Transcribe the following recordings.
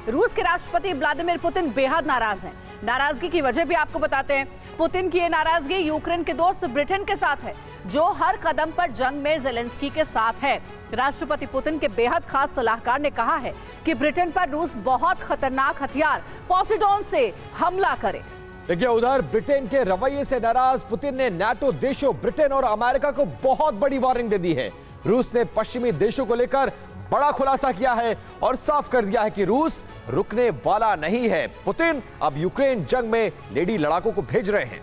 रूस के राष्ट्रपति व्लादिमीर पुतिन बेहद नाराज हैं। नाराजगी की वजह भी आपको बताते हैं। पुतिन की ये नाराजगी यूक्रेन के दोस्त ब्रिटेन के साथ है, जो हर कदम पर जंग में ज़ेलेंस्की के साथ है। राष्ट्रपति पुतिन के बेहद खास सलाहकार ने कहा है कि ब्रिटेन पर रूस बहुत खतरनाक हथियार पोसेडोन से हमला करे। देखिए, उधर ब्रिटेन के रवैये से नाराज पुतिन ने नाटो देशों ब्रिटेन और अमेरिका को बहुत बड़ी वार्निंग दे दी है। रूस ने पश्चिमी देशों को लेकर बड़ा खुलासा किया है और साफ कर दिया है कि रूस रुकने वाला नहीं है। पुतिन अब यूक्रेन जंग में लेडी लड़ाकों को भेज रहे हैं।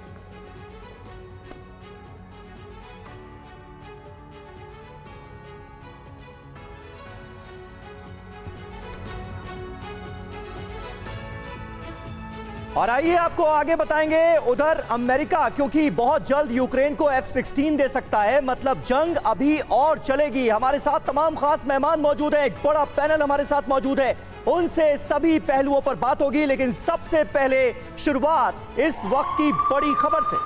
और आइए आपको आगे बताएंगे उधर अमेरिका, क्योंकि बहुत जल्द यूक्रेन को F-16 दे सकता है, मतलब जंग अभी और चलेगी। हमारे साथ तमाम खास मेहमान मौजूद हैं, एक बड़ा पैनल हमारे साथ मौजूद है, उनसे सभी पहलुओं पर बात होगी। लेकिन सबसे पहले शुरुआत इस वक्त की बड़ी खबर से।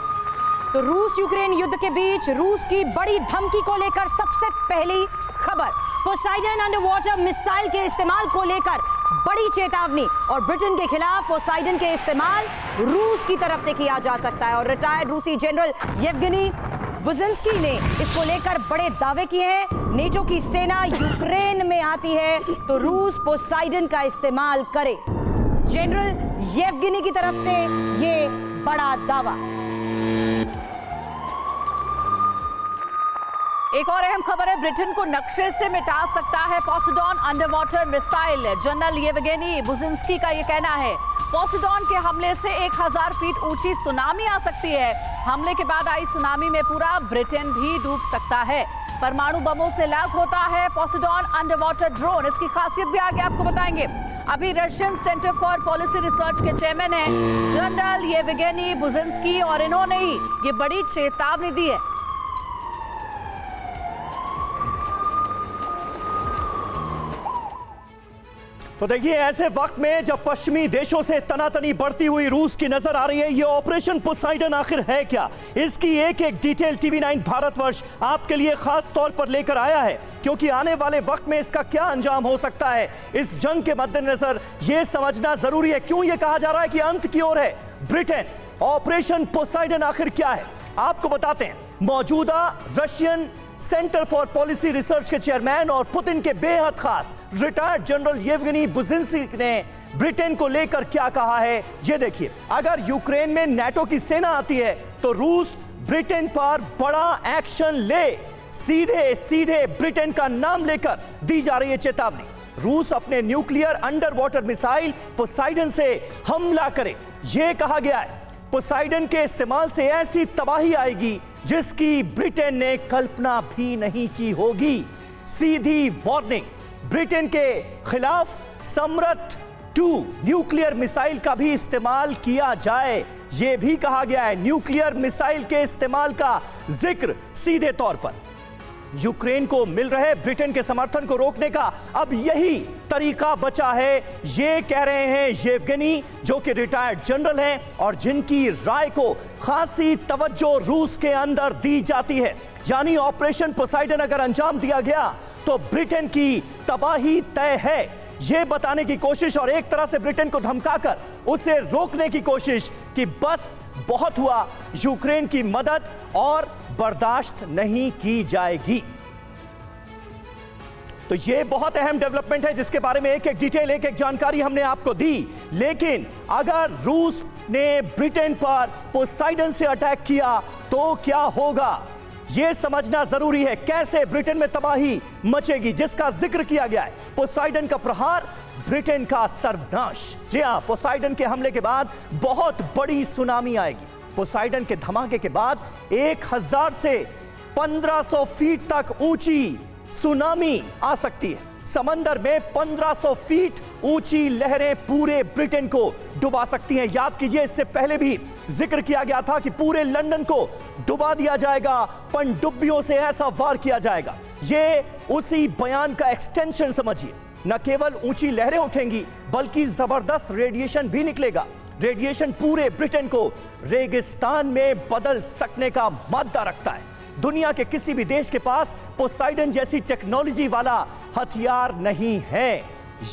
तो रूस यूक्रेन युद्ध के बीच रूस की बड़ी धमकी को लेकर सबसे पहली खबर, पोसाइडन अंडर वाटर मिसाइल के इस्तेमाल को लेकर बड़ी चेतावनी। और ब्रिटेन के खिलाफ पोसाइडन के इस्तेमाल रूस की तरफ से किया जा सकता है। और रिटायर्ड रूसी जनरल येवगेनी बुजिंस्की ने इसको लेकर बड़े दावे किए हैं। नेटो की सेना यूक्रेन में आती है तो रूस पोसाइडन का इस्तेमाल करे। जनरल येवगेनी की तरफ से ये बड़ा दावा। एक और अहम खबर है, ब्रिटेन को नक्शे से मिटा सकता है Poseidon underwater missile. General Yevgeny Buzhinsky का यह कहना है, पोसेडोन के हमले से 1000 फीट ऊंची सुनामी आ सकती है। हमले के बाद आई सुनामी में पूरा ब्रिटेन भी डूब सकता है। परमाणु बमों से लैस होता है पोसेडोन अंडर वाटर ड्रोन। इसकी खासियत भी आगे आपको बताएंगे। अभी Russian centre for policy research के चेयरमैन हैं जनरल येवगेनी बुजिंस्की, और इन्होंने ही ये बड़ी चेतावनी दी है। तो देखिए, ऐसे वक्त में जब पश्चिमी देशों से तनातनी बढ़ती हुई रूस की नजर आ रही है, ये ऑपरेशन पोसाइडन आखिर है क्या, इसकी एक एक डिटेल TV9 भारतवर्ष आपके लिए खास तौर पर लेकर आया है। क्योंकि आने वाले वक्त में इसका क्या अंजाम हो सकता है, इस जंग के मद्देनजर ये समझना जरूरी है। क्यों ये कहा जा रहा है कि अंत की ओर है ब्रिटेन? ऑपरेशन पोसाइडन आखिर क्या है, आपको बताते हैं। मौजूदा Russian centre for policy research के चेयरमैन और पुतिन के बेहद खास रिटायर्ड जनरल येवगेनी बुजिंस्की ने ब्रिटेन को लेकर क्या कहा है, ये देखिए। अगर यूक्रेन में नाटो की सेना आती है तो रूस ब्रिटेन पर बड़ा एक्शन ले, सीधे सीधे ब्रिटेन का नाम लेकर दी जा रही है चेतावनी। रूस अपने nuclear under water missile Poseidon से हमला करे, यह कहा गया है। पोसाइडन के इस्तेमाल से ऐसी तबाही आएगी जिसकी ब्रिटेन ने कल्पना भी नहीं की होगी। सीधी वार्निंग, ब्रिटेन के खिलाफ समरथ 2 न्यूक्लियर मिसाइल का भी इस्तेमाल किया जाए, यह भी कहा गया है। न्यूक्लियर मिसाइल के इस्तेमाल का जिक्र सीधे तौर पर। यूक्रेन को मिल रहे ब्रिटेन के समर्थन को रोकने का अब यही तरीका बचा है, ये कह रहे हैं येवगेनी, जो कि रिटायर्ड जनरल हैं और जिनकी राय को खासी तवज्जो रूस के अंदर दी जाती है। यानी ऑपरेशन पोसाइडन अगर अंजाम दिया गया तो ब्रिटेन की तबाही तय है, ये बताने की कोशिश और एक तरह से ब्रिटेन को धमकाकर उसे रोकने की कोशिश कि बस बहुत हुआ, यूक्रेन की मदद और बर्दाश्त नहीं की जाएगी। तो ये बहुत अहम डेवलपमेंट है जिसके बारे में एक एक डिटेल, एक एक जानकारी हमने आपको दी। लेकिन अगर रूस ने ब्रिटेन पर पोसाइडन से अटैक किया तो क्या होगा, यह समझना जरूरी है। कैसे ब्रिटेन में तबाही मचेगी, जिसका जिक्र किया गया है। पोसाइडन का प्रहार, ब्रिटेन का सर्वनाश। जी हां, पोसाइडन के हमले के बाद बहुत बड़ी सुनामी आएगी। पोसाइडन के धमाके के बाद 1000 से 1500 फीट तक ऊंची सुनामी आ सकती है। समंदर में 1500 फीट ऊंची लहरें पूरे ब्रिटेन को डुबा सकती हैं। याद कीजिए, इससे पहले भी जिक्र किया गया था कि पूरे लंदन को डुबा दिया जाएगा, पनडुब्बियों से ऐसा वार किया जाएगा। ये उसी बयान का एक्सटेंशन समझिए। न केवल ऊंची लहरें उठेंगी बल्कि जबरदस्त रेडिएशन भी निकलेगा। रेडिएशन पूरे ब्रिटेन को रेगिस्तान में बदल सकने का मादा रखता है। दुनिया के किसी भी देश के पास पोसाइडन जैसी टेक्नोलॉजी वाला हथियार नहीं है।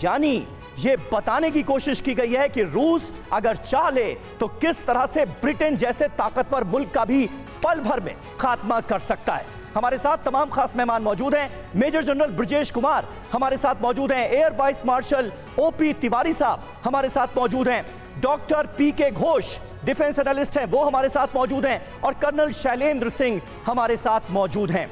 यानी यह बताने की कोशिश की गई है कि रूस अगर चाहे तो किस तरह से ब्रिटेन जैसे ताकतवर मुल्क का भी पल भर में खात्मा कर सकता है। हमारे साथ तमाम खास मेहमान मौजूद हैं। मेजर जनरल ब्रजेश कुमार हमारे साथ मौजूद हैं, air vice marshal OP Tiwari साहब हमारे साथ मौजूद हैं, डॉक्टर पीके घोष डिफेंस एनालिस्ट हैं, वो हमारे साथ मौजूद हैं, और कर्नल शैलेंद्र सिंह हमारे साथ मौजूद हैं।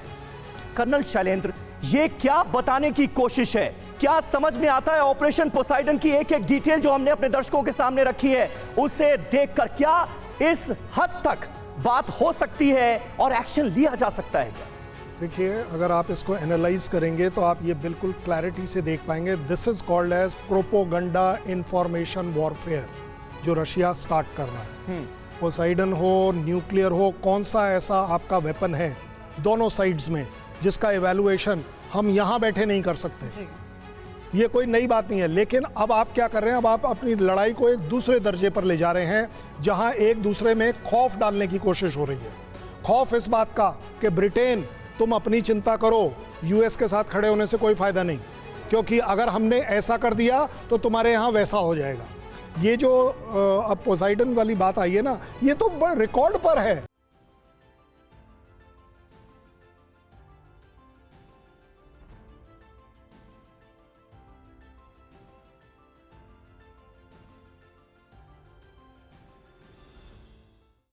कर्नल शैलेंद्र, ये क्या बताने की कोशिश है? क्या समझ में आता है ऑपरेशन पोसाइडन की एक एक डिटेल जो हमने अपने दर्शकों के सामने रखी है, उसे देखकर क्या इस हद तक बात हो सकती है और एक्शन लिया जा सकता है क्या? देखिए, अगर आप इसको एनालाइज करेंगे तो आप ये बिल्कुल क्लैरिटी से देख पाएंगे। This is called as propaganda information warfare, जो रशिया स्टार्ट कर रहा है। पोसाइडन हो, न्यूक्लियर हो, कौन सा ऐसा आपका वेपन है दोनों साइड्स में जिसका इवैल्यूएशन हम यहाँ बैठे नहीं कर सकते? ये कोई नई बात नहीं है। लेकिन अब आप क्या कर रहे हैं, अब आप अपनी लड़ाई को एक दूसरे दर्जे पर ले जा रहे हैं, जहां एक दूसरे में खौफ डालने की कोशिश हो रही है। खौफ इस बात का कि ब्रिटेन तुम अपनी चिंता करो, यूएस के साथ खड़े होने से कोई फायदा नहीं, क्योंकि अगर हमने ऐसा कर दिया तो तुम्हारे यहाँ वैसा हो जाएगा। ये जो अब पोसाइडन वाली बात आई है ना, ये तो रिकॉर्ड पर है।